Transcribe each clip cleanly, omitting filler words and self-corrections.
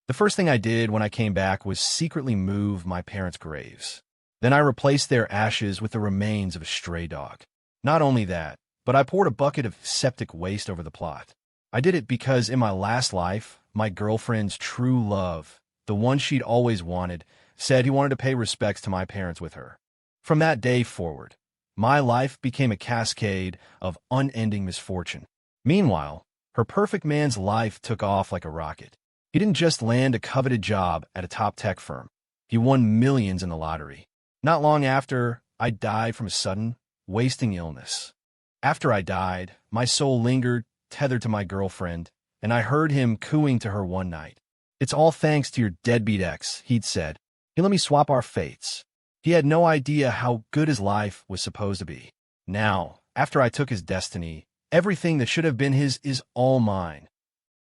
The first thing I did when I came back was secretly move my parents' graves. Then I replaced their ashes with the remains of a stray dog. Not only that, but I poured a bucket of septic waste over the plot. I did it because in my last life, my girlfriend's true love, the one she'd always wanted, said he wanted to pay respects to my parents with her. From that day forward, my life became a cascade of unending misfortune. Meanwhile, her perfect man's life took off like a rocket. He didn't just land a coveted job at a top tech firm. He won millions in the lottery. Not long after, I died from a sudden, wasting illness. After I died, my soul lingered, tethered to my girlfriend, and I heard him cooing to her one night. "It's all thanks to your deadbeat ex," he'd said. "He let me swap our fates." He had no idea how good his life was supposed to be. Now, after I took his destiny, everything that should have been his is all mine.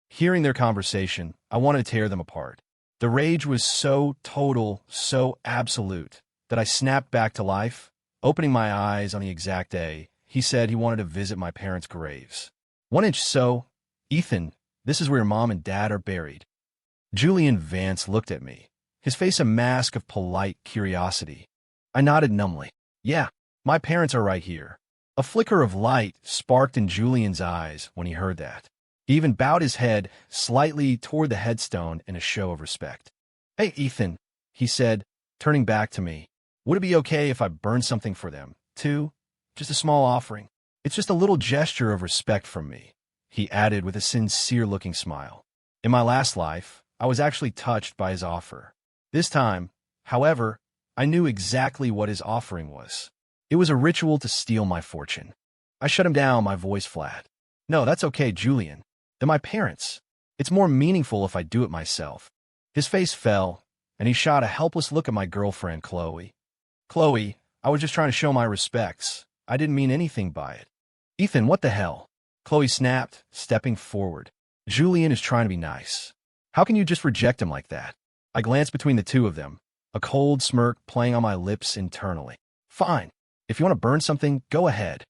Hearing their conversation, I wanted to tear them apart. The rage was so total, so absolute, that I snapped back to life, opening my eyes on the exact day he said he wanted to visit my parents' graves. 1 inch so, "Ethan, this is where your mom and dad are buried." Julian Vance looked at me, his face a mask of polite curiosity. I nodded numbly. "Yeah, my parents are right here." A flicker of light sparked in Julian's eyes when he heard that. He even bowed his head slightly toward the headstone in a show of respect. "Hey, Ethan," he said, turning back to me. "Would it be okay if I burned something for them, too? Just a small offering. It's just a little gesture of respect from me," he added with a sincere-looking smile. In my last life, I was actually touched by his offer. This time, however, I knew exactly what his offering was. It was a ritual to steal my fortune. I shut him down, my voice flat. "No, that's okay, Julian. They're my parents. It's more meaningful if I do it myself." His face fell, and he shot a helpless look at my girlfriend, Chloe. "Chloe, I was just trying to show my respects. I didn't mean anything by it." "Ethan, what the hell?" Chloe snapped, stepping forward. "Julian is trying to be nice. How can you just reject him like that?" I glanced between the two of them, a cold smirk playing on my lips internally. "Fine. If you want to burn something, go ahead."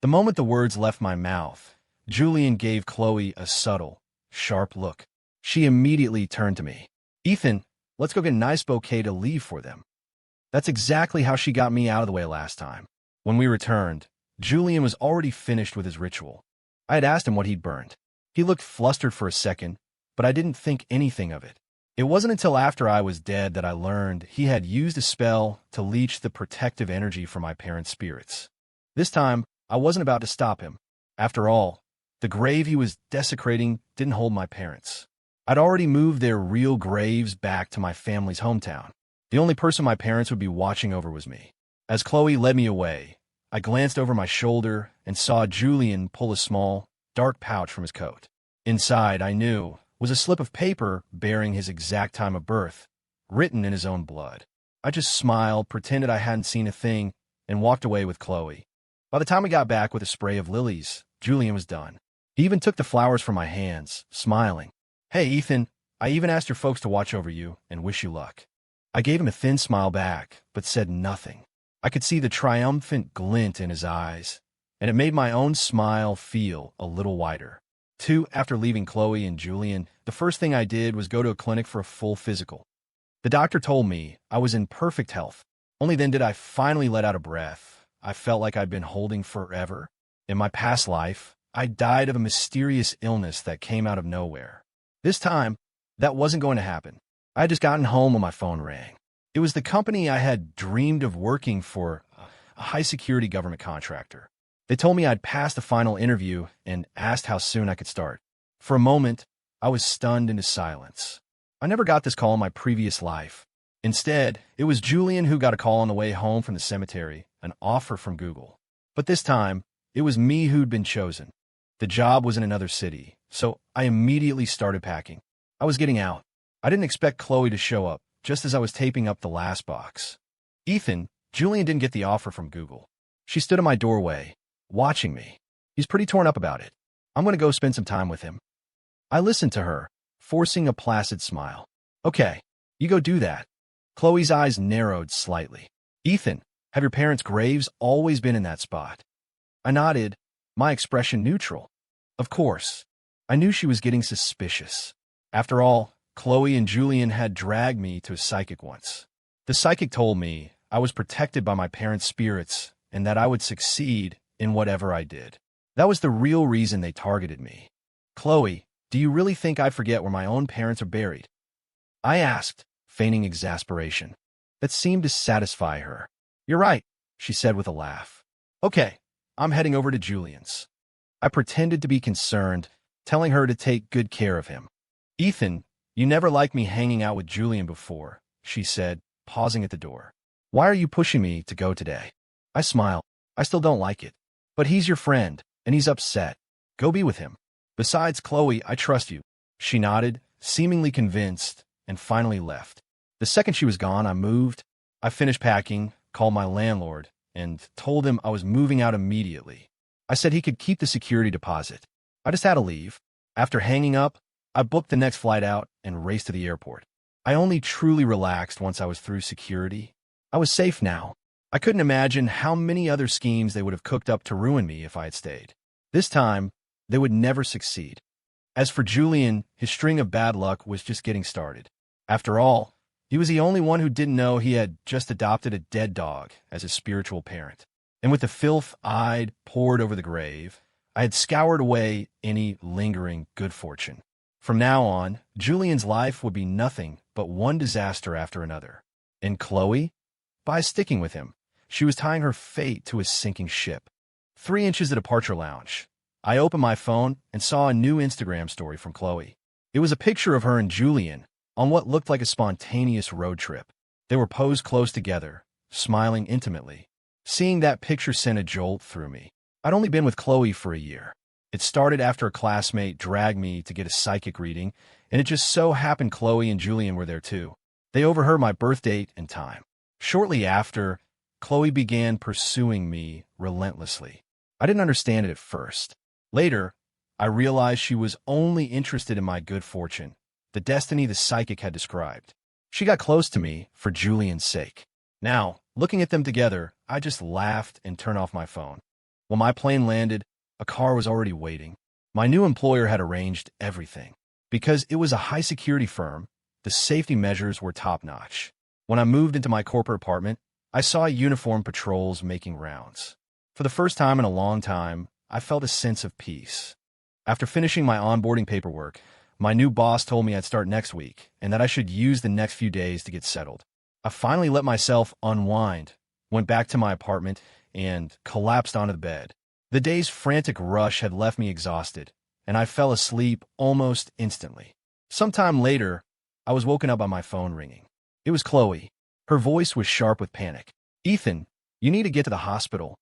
The moment the words left my mouth, Julian gave Chloe a subtle, sharp look. She immediately turned to me. "Ethan, let's go get a nice bouquet to leave for them." That's exactly how she got me out of the way last time. When we returned, Julian was already finished with his ritual. I had asked him what he'd burned. He looked flustered for a second, but I didn't think anything of it. It wasn't until after I was dead that I learned he had used a spell to leech the protective energy from my parents' spirits. This time, I wasn't about to stop him. After all, the grave he was desecrating didn't hold my parents. I'd already moved their real graves back to my family's hometown. The only person my parents would be watching over was me. As Chloe led me away, I glanced over my shoulder and saw Julian pull a small, dark pouch from his coat. Inside, I knew, was a slip of paper bearing his exact time of birth, written in his own blood. I just smiled, pretended I hadn't seen a thing, and walked away with Chloe. By the time we got back with a spray of lilies, Julian was done. He even took the flowers from my hands, smiling. "Hey, Ethan, I even asked your folks to watch over you and wish you luck." I gave him a thin smile back, but said nothing. I could see the triumphant glint in his eyes, and it made my own smile feel a little wider. After leaving Chloe and Julian, the first thing I did was go to a clinic for a full physical. The doctor told me I was in perfect health. Only then did I finally let out a breath I felt like I'd been holding forever. In my past life, I died of a mysterious illness that came out of nowhere. This time, that wasn't going to happen. I had just gotten home when my phone rang. It was the company I had dreamed of working for, a high-security government contractor. They told me I'd passed the final interview and asked how soon I could start. For a moment, I was stunned into silence. I never got this call in my previous life. Instead, it was Julian who got a call on the way home from the cemetery, an offer from Google. But this time, it was me who'd been chosen. The job was in another city, so I immediately started packing. I was getting out. I didn't expect Chloe to show up, just as I was taping up the last box. "Ethan, Julian didn't get the offer from Google." She stood in my doorway, watching me. "He's pretty torn up about it. I'm going to go spend some time with him." I listened to her, forcing a placid smile. "Okay, you go do that." Chloe's eyes narrowed slightly. "Ethan, have your parents' graves always been in that spot?" I nodded, my expression neutral. Of course. I knew she was getting suspicious. After all, Chloe and Julian had dragged me to a psychic once. The psychic told me I was protected by my parents' spirits and that I would succeed in whatever I did. That was the real reason they targeted me. Chloe, do you really think I'd forget where my own parents are buried? I asked, feigning exasperation. That seemed to satisfy her. You're right, she said with a laugh. Okay, I'm heading over to Julian's. I pretended to be concerned, telling her to take good care of him. Ethan, you never liked me hanging out with Julian before, she said, pausing at the door. Why are you pushing me to go today? I smiled. I still don't like it. But he's your friend, and he's upset. Go be with him. Besides, Chloe, I trust you. She nodded, seemingly convinced, and finally left. The second she was gone, I moved. I finished packing, called my landlord, and told him I was moving out immediately. I said he could keep the security deposit. I just had to leave. After hanging up, I booked the next flight out and raced to the airport. I only truly relaxed once I was through security. I was safe now. I couldn't imagine how many other schemes they would have cooked up to ruin me if I had stayed. This time, they would never succeed. As for Julian, his string of bad luck was just getting started. After all, he was the only one who didn't know he had just adopted a dead dog as his spiritual parent. And with the filth I'd poured over the grave, I had scoured away any lingering good fortune. From now on, Julian's life would be nothing but one disaster after another. And Chloe? By sticking with him, she was tying her fate to his sinking ship. 3 inches at a departure lounge. I opened my phone and saw a new Instagram story from Chloe. It was a picture of her and Julian on what looked like a spontaneous road trip. They were posed close together, smiling intimately. Seeing that picture sent a jolt through me. I'd only been with Chloe for a year. It started after a classmate dragged me to get a psychic reading, and it just so happened Chloe and Julian were there too. They overheard my birth date and time. Shortly after, Chloe began pursuing me relentlessly. I didn't understand it at first. Later, I realized she was only interested in my good fortune, the destiny the psychic had described. She got close to me for Julian's sake. Now, looking at them together, I just laughed and turned off my phone. When my plane landed, a car was already waiting. My new employer had arranged everything. Because it was a high-security firm, the safety measures were top-notch. When I moved into my corporate apartment, I saw uniformed patrols making rounds. For the first time in a long time, I felt a sense of peace. After finishing my onboarding paperwork, my new boss told me I'd start next week and that I should use the next few days to get settled. I finally let myself unwind, went back to my apartment, and collapsed onto the bed. The day's frantic rush had left me exhausted, and I fell asleep almost instantly. Sometime later, I was woken up by my phone ringing. It was Chloe. Her voice was sharp with panic. Ethan, you need to get to the hospital.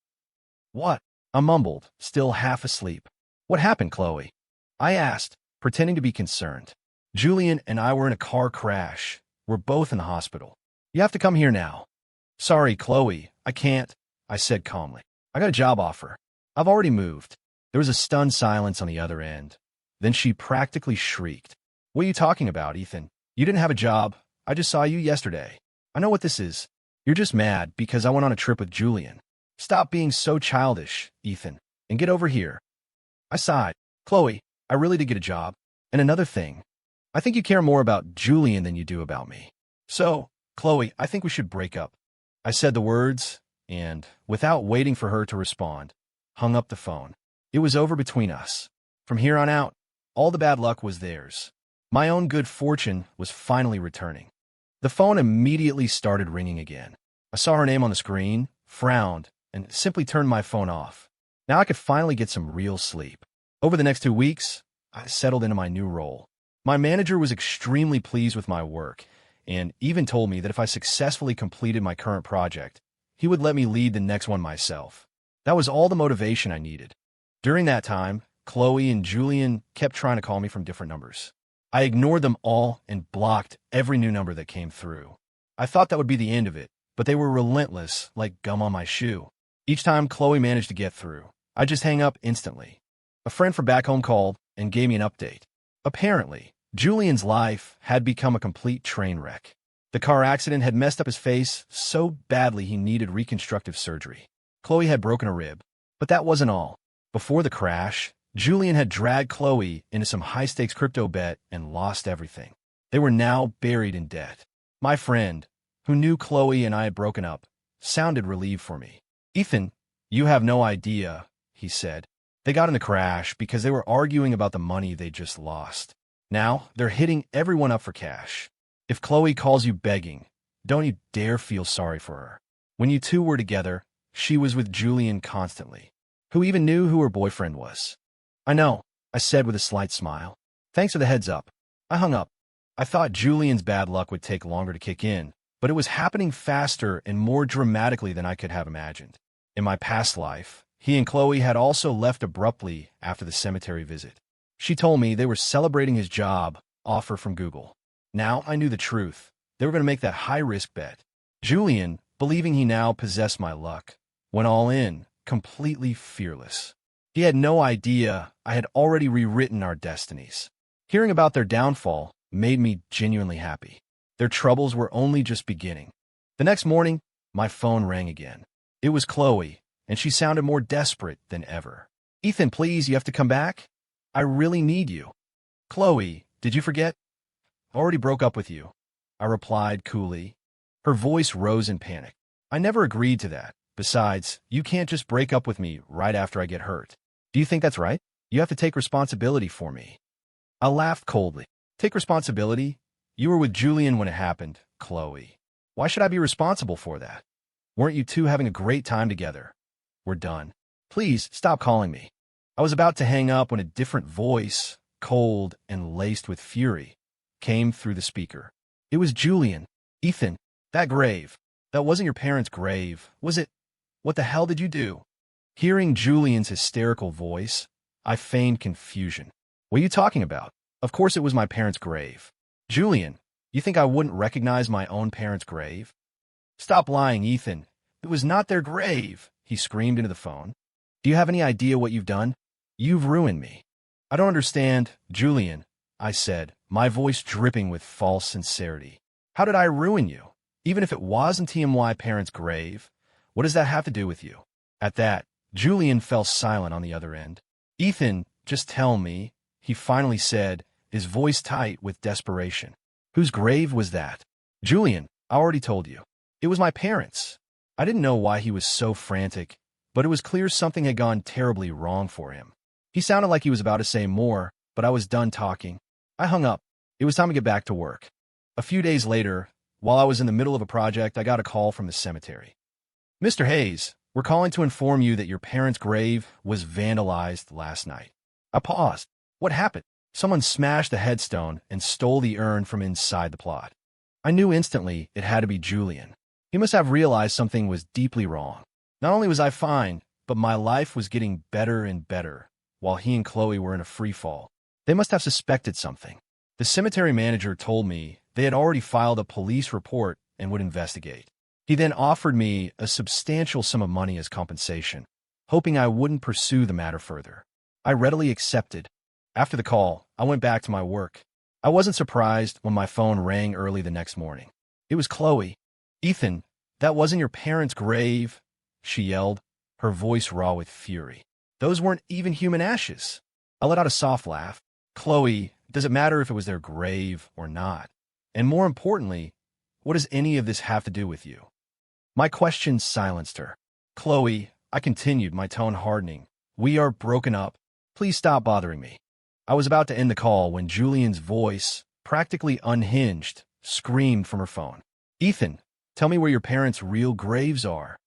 What? I mumbled, still half asleep. What happened, Chloe? I asked, pretending to be concerned. Julian and I were in a car crash. We're both in the hospital. You have to come here now. Sorry, Chloe, I can't, I said calmly. I got a job offer. I've already moved. There was a stunned silence on the other end. Then she practically shrieked. What are you talking about, Ethan? You didn't have a job. I just saw you yesterday. I know what this is. You're just mad because I went on a trip with Julian. Stop being so childish, Ethan, and get over here. I sighed. Chloe, I really did get a job. And another thing, I think you care more about Julian than you do about me. So, Chloe, I think we should break up. I said the words, and, without waiting for her to respond, hung up the phone. It was over between us. From here on out, all the bad luck was theirs. My own good fortune was finally returning. The phone immediately started ringing again. I saw her name on the screen, frowned, and simply turned my phone off. Now I could finally get some real sleep. Over the next 2 weeks, I settled into my new role. My manager was extremely pleased with my work, and even told me that if I successfully completed my current project, he would let me lead the next one myself. That was all the motivation I needed. During that time, Chloe and Julian kept trying to call me from different numbers. I ignored them all and blocked every new number that came through. I thought that would be the end of it, but they were relentless, like gum on my shoe. Each time Chloe managed to get through, I'd just hang up instantly. A friend from back home called and gave me an update. Apparently, Julian's life had become a complete train wreck. The car accident had messed up his face so badly he needed reconstructive surgery. Chloe had broken a rib, but that wasn't all. Before the crash, Julian had dragged Chloe into some high-stakes crypto bet and lost everything. They were now buried in debt. My friend, who knew Chloe and I had broken up, sounded relieved for me. "Ethan, you have no idea," he said. "They got in a crash because they were arguing about the money they just lost. Now, they're hitting everyone up for cash. If Chloe calls you begging, don't you dare feel sorry for her. When you two were together, she was with Julian constantly, who even knew who her boyfriend was." "I know," I said with a slight smile. "Thanks for the heads up." I hung up. I thought Julian's bad luck would take longer to kick in, but it was happening faster and more dramatically than I could have imagined. In my past life, he and Chloe had also left abruptly after the cemetery visit. She told me they were celebrating his job offer from Google. Now I knew the truth. They were going to make that high-risk bet. Julian, believing he now possessed my luck, went all in, completely fearless. He had no idea I had already rewritten our destinies. Hearing about their downfall made me genuinely happy. Their troubles were only just beginning. The next morning, my phone rang again. It was Chloe, and she sounded more desperate than ever. "Ethan, please, you have to come back. I really need you." "Chloe, did you forget? I already broke up with you," I replied coolly. Her voice rose in panic. "I never agreed to that. Besides, you can't just break up with me right after I get hurt. Do you think that's right? You have to take responsibility for me." I laughed coldly. "Take responsibility? You were with Julian when it happened, Chloe. Why should I be responsible for that? Weren't you two having a great time together? We're done. Please stop calling me." I was about to hang up when a different voice, cold and laced with fury, came through the speaker. It was Julian. "Ethan, that grave. That wasn't your parents' grave, was it? What the hell did you do?" Hearing Julian's hysterical voice, I feigned confusion. "What are you talking about? Of course it was my parents' grave." "Julian, you think I wouldn't recognize my own parents' grave?" "Stop lying, Ethan. It was not their grave," he screamed into the phone. "Do you have any idea what you've done? You've ruined me." "I don't understand, Julian," I said, my voice dripping with false sincerity. "How did I ruin you? Even if it wasn't TMY parents' grave, what does that have to do with you?" At that, Julian fell silent on the other end. "Ethan, just tell me," he finally said, his voice tight with desperation. "Whose grave was that?" "Julian, I already told you. It was my parents." I didn't know why he was so frantic, but it was clear something had gone terribly wrong for him. He sounded like he was about to say more, but I was done talking. I hung up. It was time to get back to work. A few days later, while I was in the middle of a project, I got a call from the cemetery. "Mr. Hayes, we're calling to inform you that your parents' grave was vandalized last night." I paused. What happened? Someone smashed the headstone and stole the urn from inside the plot. I knew instantly it had to be Julian. He must have realized something was deeply wrong. Not only was I fine, but my life was getting better and better, while he and Chloe were in a free fall. They must have suspected something. The cemetery manager told me they had already filed a police report and would investigate. He then offered me a substantial sum of money as compensation, hoping I wouldn't pursue the matter further. I readily accepted. After the call, I went back to my work. I wasn't surprised when my phone rang early the next morning. It was Chloe. "Ethan, that wasn't your parents' grave," she yelled, her voice raw with fury. "Those weren't even human ashes." I let out a soft laugh. "Chloe, does it matter if it was their grave or not? And more importantly, what does any of this have to do with you?" My question silenced her. "Chloe," I continued, my tone hardening, "we are broken up. Please stop bothering me." I was about to end the call when Julian's voice, practically unhinged, screamed from her phone. "Ethan, tell me where your parents' real graves are.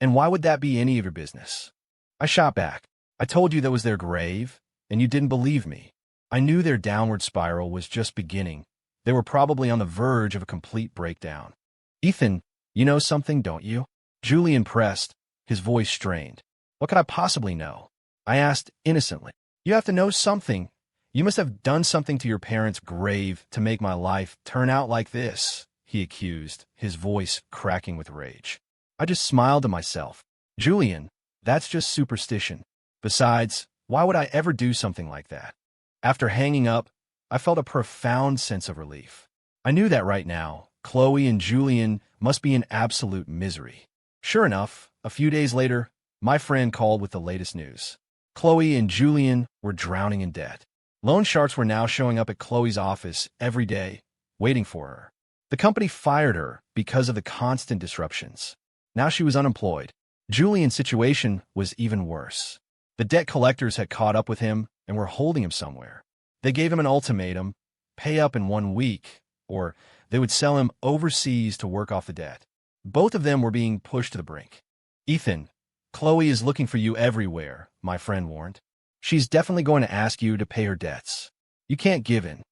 And why would that be any of your business?" I shot back. "I told you that was their grave, and you didn't believe me. I knew their downward spiral was just beginning. They were probably on the verge of a complete breakdown." "Ethan, you know something, don't you?" Julian pressed, his voice strained. "What could I possibly know?" I asked innocently. "You have to know something. You must have done something to your parents' grave to make my life turn out like this," he accused, his voice cracking with rage. I just smiled to myself. "Julian, that's just superstition. Besides, why would I ever do something like that?" After hanging up, I felt a profound sense of relief. I knew that right now, Chloe and Julian must be in absolute misery. Sure enough, a few days later, my friend called with the latest news. Chloe and Julian were drowning in debt. Loan sharks were now showing up at Chloe's office every day, waiting for her. The company fired her because of the constant disruptions. Now she was unemployed. Julian's situation was even worse. The debt collectors had caught up with him and were holding him somewhere. They gave him an ultimatum: pay up in 1 week, or they would sell him overseas to work off the debt. Both of them were being pushed to the brink. Ethan, Chloe is looking for you everywhere, my friend warned. She's definitely going to ask you to pay her debts. You can't give in.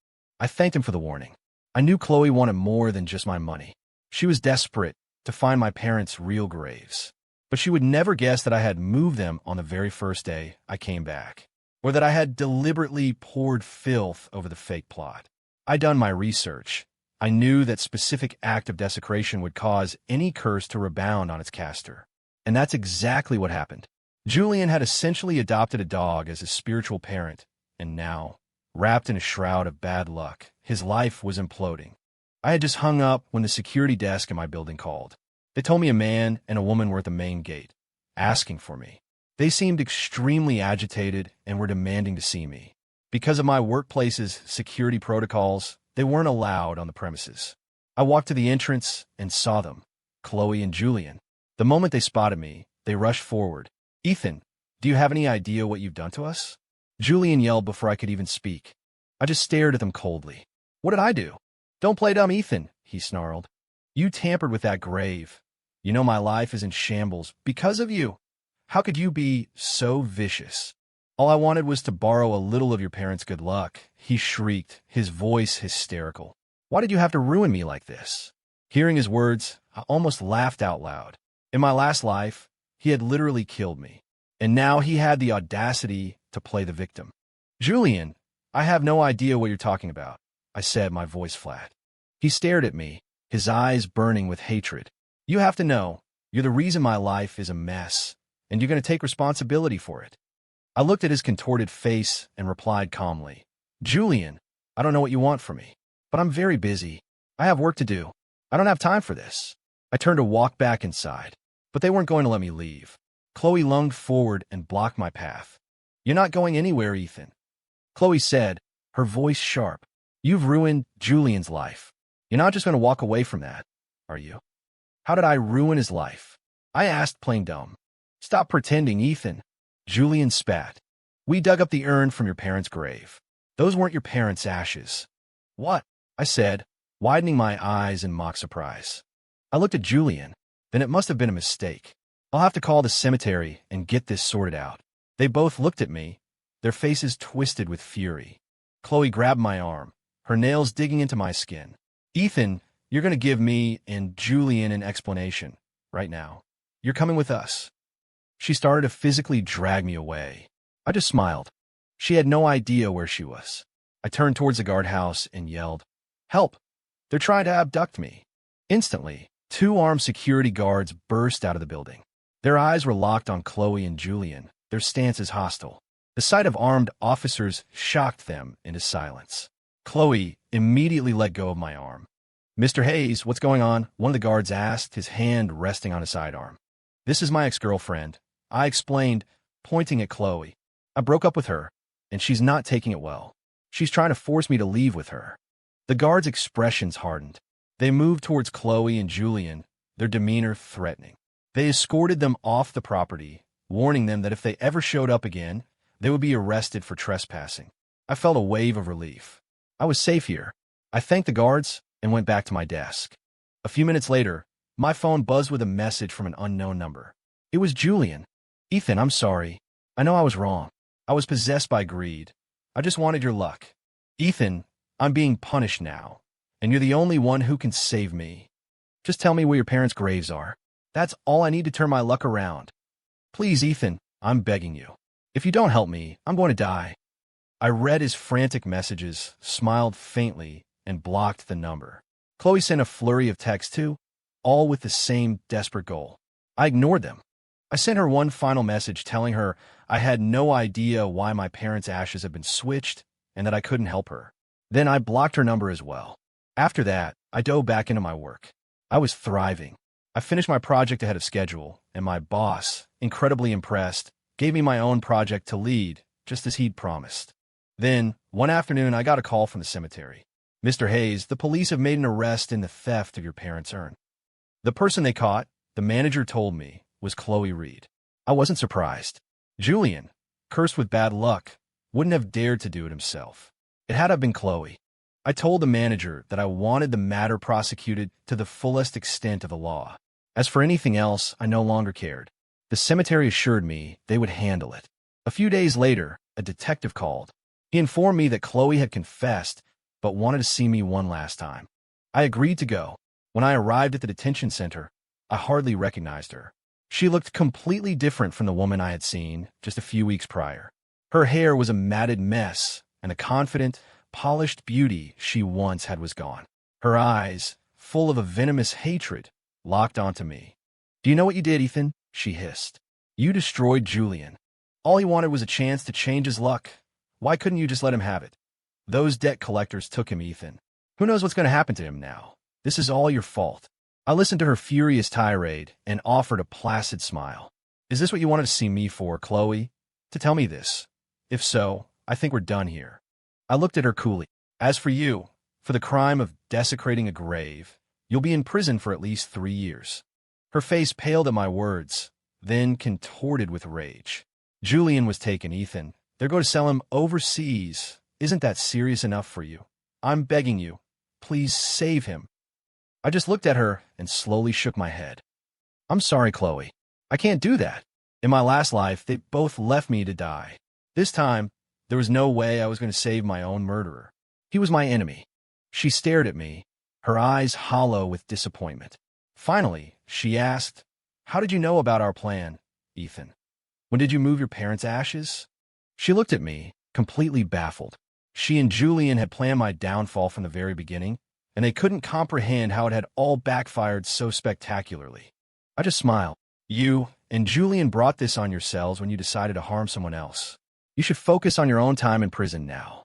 I thanked him for the warning. I knew Chloe wanted more than just my money. She was desperate to find my parents' real graves. But she would never guess that I had moved them on the very first day I came back, or that I had deliberately poured filth over the fake plot. I'd done my research. I knew that specific act of desecration would cause any curse to rebound on its caster. And that's exactly what happened. Julian had essentially adopted a dog as his spiritual parent, and now, wrapped in a shroud of bad luck, his life was imploding. I had just hung up when the security desk in my building called. They told me a man and a woman were at the main gate, asking for me. They seemed extremely agitated and were demanding to see me. Because of my workplace's security protocols, they weren't allowed on the premises. I walked to the entrance and saw them, Chloe and Julian. The moment they spotted me, they rushed forward. Ethan, do you have any idea what you've done to us? Julian yelled before I could even speak. I just stared at them coldly. What did I do? Don't play dumb, Ethan, he snarled. You tampered with that grave. You know my life is in shambles because of you. How could you be so vicious? All I wanted was to borrow a little of your parents' good luck, he shrieked, his voice hysterical. Why did you have to ruin me like this? Hearing his words, I almost laughed out loud. In my last life, he had literally killed me. And now he had the audacity to play the victim. Julian, I have no idea what you're talking about, I said, my voice flat. He stared at me, his eyes burning with hatred. You have to know, you're the reason my life is a mess, and you're going to take responsibility for it. I looked at his contorted face and replied calmly, Julian, I don't know what you want from me, but I'm very busy. I have work to do. I don't have time for this. I turned to walk back inside, but they weren't going to let me leave. Chloe lunged forward and blocked my path. You're not going anywhere, Ethan. Chloe said, her voice sharp. You've ruined Julian's life. You're not just going to walk away from that, are you? How did I ruin his life? I asked, playing dumb. Stop pretending, Ethan. Julian spat. We dug up the urn from your parents' grave. Those weren't your parents' ashes. What? I said, widening my eyes in mock surprise. I looked at Julian. Then it must have been a mistake. I'll have to call the cemetery and get this sorted out. They both looked at me, their faces twisted with fury. Chloe grabbed my arm, her nails digging into my skin. Ethan, you're going to give me and Julian an explanation, right now. You're coming with us. She started to physically drag me away. I just smiled. She had no idea where she was. I turned towards the guardhouse and yelled, Help! They're trying to abduct me. Instantly, 2 armed security guards burst out of the building. Their eyes were locked on Chloe and Julian, their stances hostile. The sight of armed officers shocked them into silence. Chloe immediately let go of my arm. Mr. Hayes, what's going on? One of the guards asked, his hand resting on his sidearm. This is my ex-girlfriend, I explained, pointing at Chloe. I broke up with her, and she's not taking it well. She's trying to force me to leave with her. The guards' expressions hardened. They moved towards Chloe and Julian, their demeanor threatening. They escorted them off the property, warning them that if they ever showed up again, they would be arrested for trespassing. I felt a wave of relief. I was safe here. I thanked the guards and went back to my desk. A few minutes later, my phone buzzed with a message from an unknown number. It was Julian. Ethan, I'm sorry. I know I was wrong. I was possessed by greed. I just wanted your luck. Ethan, I'm being punished now, and you're the only one who can save me. Just tell me where your parents' graves are. That's all I need to turn my luck around. Please, Ethan, I'm begging you. If you don't help me, I'm going to die. I read his frantic messages, smiled faintly, and blocked the number. Chloe sent a flurry of texts too, all with the same desperate goal. I ignored them. I sent her one final message telling her I had no idea why my parents' ashes had been switched and that I couldn't help her. Then I blocked her number as well. After that, I dove back into my work. I was thriving. I finished my project ahead of schedule, and my boss, incredibly impressed, gave me my own project to lead, just as he'd promised. Then, one afternoon, I got a call from the cemetery. Mr. Hayes, the police have made an arrest in the theft of your parents' urn. The person they caught, the manager told me, was Chloe Reed. I wasn't surprised. Julian, cursed with bad luck, wouldn't have dared to do it himself. It had to have been Chloe. I told the manager that I wanted the matter prosecuted to the fullest extent of the law. As for anything else, I no longer cared. The cemetery assured me they would handle it. A few days later, a detective called. He informed me that Chloe had confessed, but wanted to see me one last time. I agreed to go. When I arrived at the detention center, I hardly recognized her. She looked completely different from the woman I had seen just a few weeks prior. Her hair was a matted mess, and the confident, polished beauty she once had was gone. Her eyes, full of a venomous hatred, locked onto me. "Do you know what you did, Ethan?" she hissed. "You destroyed Julian. All he wanted was a chance to change his luck. Why couldn't you just let him have it? Those debt collectors took him, Ethan. Who knows what's going to happen to him now? This is all your fault." I listened to her furious tirade and offered a placid smile. "Is this what you wanted to see me for, Chloe? To tell me this? If so, I think we're done here." I looked at her coolly. "As for you, for the crime of desecrating a grave, you'll be in prison for at least 3 years." Her face paled at my words, then contorted with rage. "Julian was taken, Ethan. They're going to sell him overseas. Isn't that serious enough for you? I'm begging you. Please save him." I just looked at her and slowly shook my head. "I'm sorry, Chloe. I can't do that. In my last life, they both left me to die. This time, there was no way I was going to save my own murderer. He was my enemy." She stared at me, her eyes hollow with disappointment. Finally, she asked, "How did you know about our plan, Ethan? When did you move your parents' ashes?" She looked at me, completely baffled. She and Julian had planned my downfall from the very beginning, and they couldn't comprehend how it had all backfired so spectacularly. I just smiled. "You and Julian brought this on yourselves when you decided to harm someone else. You should focus on your own time in prison now."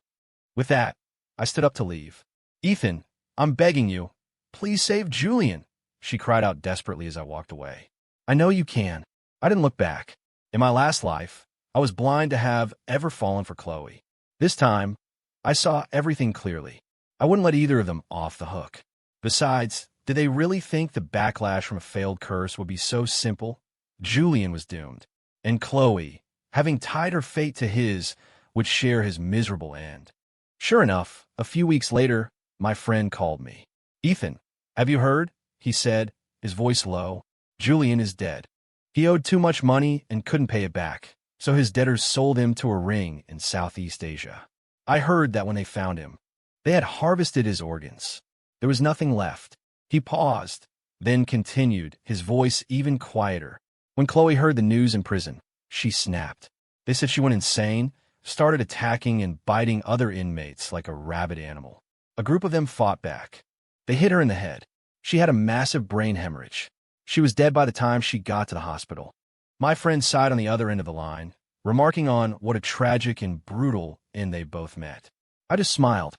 With that, I stood up to leave. "Ethan, I'm begging you. Please save Julian," she cried out desperately as I walked away. "I know you can." I didn't look back. In my last life, I was blind to have ever fallen for Chloe. This time, I saw everything clearly. I wouldn't let either of them off the hook. Besides, did they really think the backlash from a failed curse would be so simple? Julian was doomed, and Chloe, having tied her fate to his, would share his miserable end. Sure enough, a few weeks later, my friend called me. "Ethan, have you heard?" he said, his voice low. "Julian is dead. He owed too much money and couldn't pay it back, so his debtors sold him to a ring in Southeast Asia. I heard that when they found him, they had harvested his organs. There was nothing left." He paused, then continued, his voice even quieter. "When Chloe heard the news in prison, she snapped. They said she went insane, started attacking and biting other inmates like a rabid animal. A group of them fought back. They hit her in the head. She had a massive brain hemorrhage. She was dead by the time she got to the hospital." My friend sighed on the other end of the line, remarking on what a tragic and brutal end they both met. I just smiled.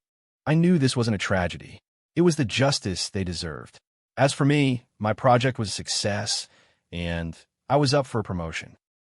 I knew this wasn't a tragedy. It was the justice they deserved. As for me, my project was a success, and I was up for a promotion.